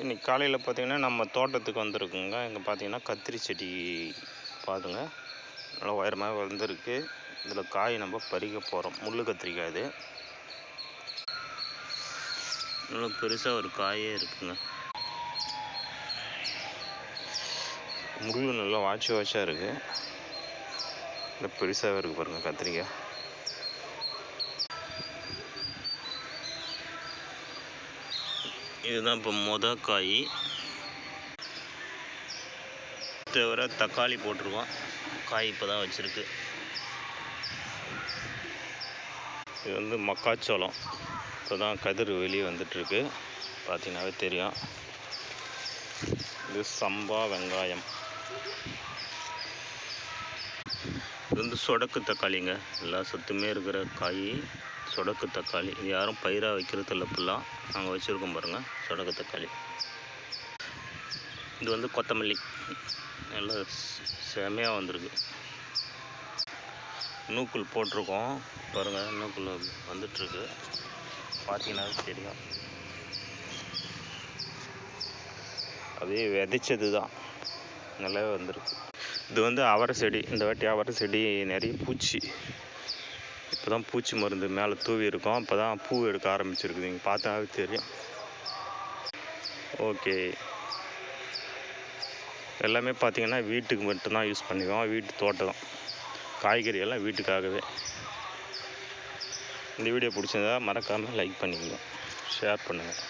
இன்றைக்கி காலையில் பார்த்திங்கன்னா நம்ம தோட்டத்துக்கு வந்திருக்குங்க. இங்கே பார்த்திங்கன்னா கத்திரி செடி பாருங்க, நல்லா உயரமாக வந்திருக்கு. இதில் காய் நம்ம பறிக்க போகிறோம். முள் கத்திரிக்காய் இது நல்லா பெருசாக ஒரு காயே இருக்குங்க. முள் நல்லா வாட்சாக இருக்குது. நல்லா பெருசாகவே இருக்குது பாருங்கள் கத்திரிக்காய். இதுதான் இப்போ காய். தவிர தக்காளி போட்டிருக்கோம். காய் இப்போ தான் வச்சுருக்கு. இது வந்து மக்காச்சோளம். இப்போ தான் கதிர் வெளியே வந்துட்டுருக்கு, பார்த்தீங்கன்னாவே தெரியும். இது சம்பா வெங்காயம். இது வந்து சொடக்கு தக்காளிங்க. எல்லா சத்துமே இருக்கிற காய் சொடக்கு தக்காளி. இது யாரும் பயிராக வைக்கிறது இல்லை, ஃபுல்லாக நாங்கள் வச்சுருக்கோம் பாருங்கள் சொடக்கு தக்காளி. இது வந்து கொத்தமல்லி, நல்லா செமையாக வந்திருக்கு. நூக்குள் போட்டிருக்கோம் பாருங்கள், நூக்குள் வந்துட்டுருக்கு, பார்த்தீங்கன்னா தெரியும். அப்படியே விதைச்சது தான், நல்லாவே வந்திருக்கு. இது வந்து அவரை செடி. இந்த வாட்டி அவரை செடி நிறைய பூச்சி, இப்போ தான் பூச்சி மருந்து மேலே தூவி இருக்கும். அப்போ தான் பூ எடுக்க ஆரம்பிச்சிருக்குது, நீங்கள் பார்த்தாவே தெரியும். ஓகே, எல்லாமே பார்த்திங்கன்னா வீட்டுக்கு மட்டும்தான் யூஸ் பண்ணிக்குவோம். வீட்டு தோட்டம் காய்கறி எல்லாம் வீட்டுக்காகவே. இந்த வீடியோ பிடிச்சிருந்தா மறக்காமல் லைக் பண்ணிக்கோங்க, ஷேர் பண்ணுங்கள்.